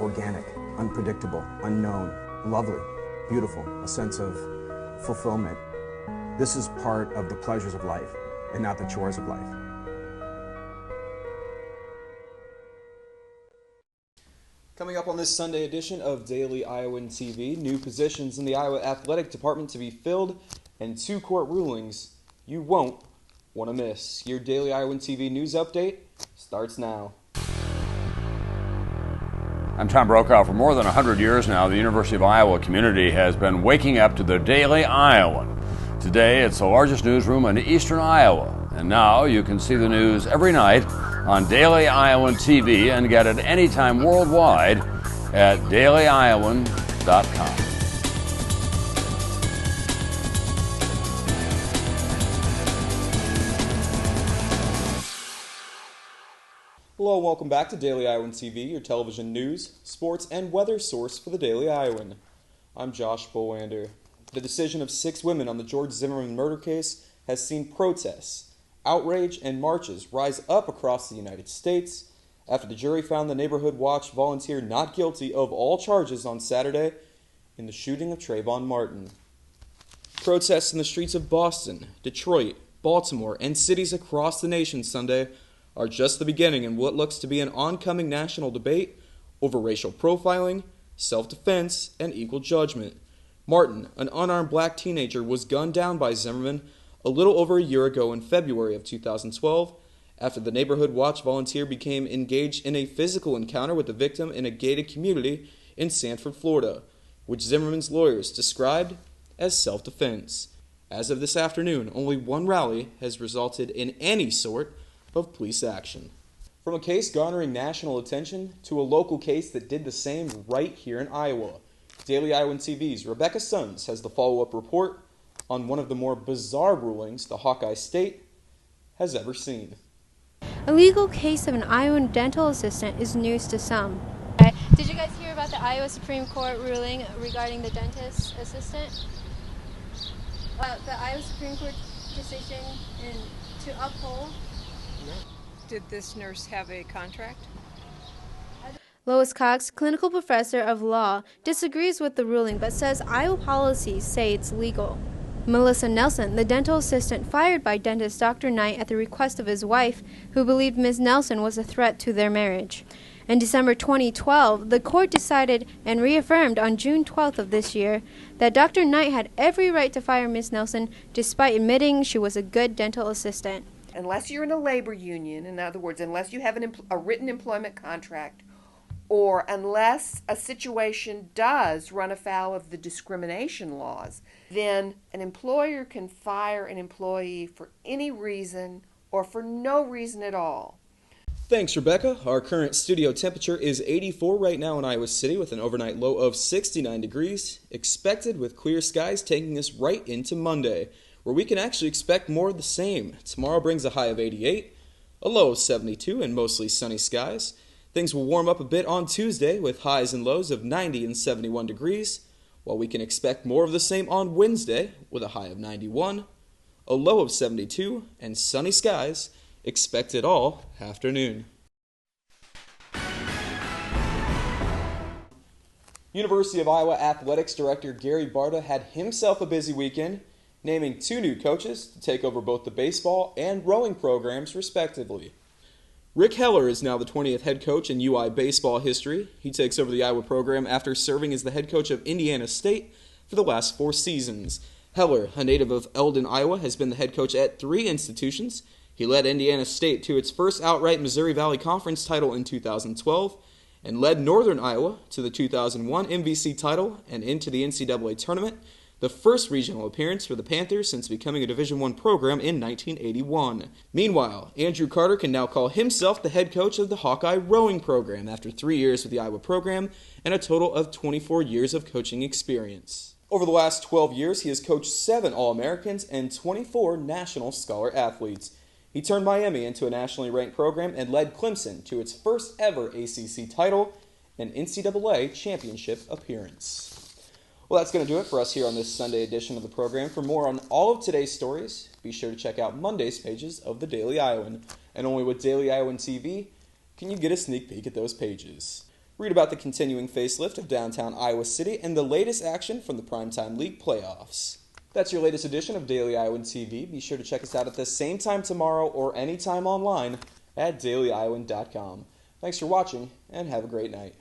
organic, unpredictable, unknown, lovely, beautiful, a sense of fulfillment. This is part of the pleasures of life and not the chores of life. Coming up on this Sunday edition of Daily Iowan TV, new positions in the Iowa Athletic Department to be filled and 2 court rulings you won't want to miss. Your Daily Iowan TV news update starts now. I'm Tom Brokaw. For more than 100 years now, the University of Iowa community has been waking up to the Daily Iowan. Today, it's the largest newsroom in eastern Iowa. And now you can see the news every night on Daily Iowan TV and get it anytime worldwide at dailyiowan.com. Hello, welcome back to Daily Iowan TV, your television news, sports, and weather source for the Daily Iowan. I'm Josh Bolander. The decision of 6 women on the George Zimmerman murder case has seen protests, outrage, and marches rise up across the United States after the jury found the Neighborhood Watch volunteer not guilty of all charges on Saturday in the shooting of Trayvon Martin. Protests in the streets of Boston, Detroit, Baltimore, and cities across the nation Sunday are just the beginning in what looks to be an oncoming national debate over racial profiling, self-defense, and equal judgment. Martin, an unarmed black teenager, was gunned down by Zimmerman a little over a year ago in February of 2012 after the Neighborhood Watch volunteer became engaged in a physical encounter with the victim in a gated community in Sanford, Florida, which Zimmerman's lawyers described as self-defense. As of this afternoon, only one rally has resulted in any sort of police action. From a case garnering national attention to a local case that did the same right here in Iowa, Daily Iowan TV's Rebecca Sons has the follow-up report on one of the more bizarre rulings the Hawkeye State has ever seen. A legal case of an Iowan dental assistant is news to some. Did you guys hear about the Iowa Supreme Court ruling regarding the dentist assistant? The Iowa Supreme Court decision to uphold. Did this nurse have a contract? Lois Cox, clinical professor of law, disagrees with the ruling but says Iowa policies say it's legal. Melissa Nelson, the dental assistant fired by dentist Dr. Knight at the request of his wife, who believed Ms. Nelson was a threat to their marriage. In December 2012, the court decided and reaffirmed on June 12th of this year that Dr. Knight had every right to fire Ms. Nelson despite admitting she was a good dental assistant. Unless you're in a labor union, in other words, unless you have a written employment contract, or unless a situation does run afoul of the discrimination laws, then an employer can fire an employee for any reason or for no reason at all. Thanks, Rebecca. Our current studio temperature is 84 right now in Iowa City with an overnight low of 69 degrees, expected with clear skies taking us right into Monday, where we can actually expect more of the same. Tomorrow brings a high of 88, a low of 72, and mostly sunny skies. Things will warm up a bit on Tuesday with highs and lows of 90 and 71 degrees, while we can expect more of the same on Wednesday with a high of 91, a low of 72, and sunny skies expected all afternoon. University of Iowa Athletics Director Gary Barta had himself a busy weekend, naming 2 new coaches to take over both the baseball and rowing programs respectively. Rick Heller is now the 20th head coach in UI baseball history. He takes over the Iowa program after serving as the head coach of Indiana State for the last 4 seasons. Heller, a native of Eldon, Iowa, has been the head coach at 3 institutions. He led Indiana State to its first outright Missouri Valley Conference title in 2012 and led Northern Iowa to the 2001 MVC title and into the NCAA tournament, the first regional appearance for the Panthers since becoming a Division I program in 1981. Meanwhile, Andrew Carter can now call himself the head coach of the Hawkeye rowing program after 3 years with the Iowa program and a total of 24 years of coaching experience. Over the last 12 years, he has coached 7 All-Americans and 24 National Scholar athletes. He turned Miami into a nationally ranked program and led Clemson to its first ever ACC title and NCAA championship appearance. Well, that's going to do it for us here on this Sunday edition of the program. For more on all of today's stories, be sure to check out Monday's pages of the Daily Iowan. And only with Daily Iowan TV can you get a sneak peek at those pages. Read about the continuing facelift of downtown Iowa City and the latest action from the Primetime League playoffs. That's your latest edition of Daily Iowan TV. Be sure to check us out at the same time tomorrow or anytime online at dailyiowan.com. Thanks for watching, and have a great night.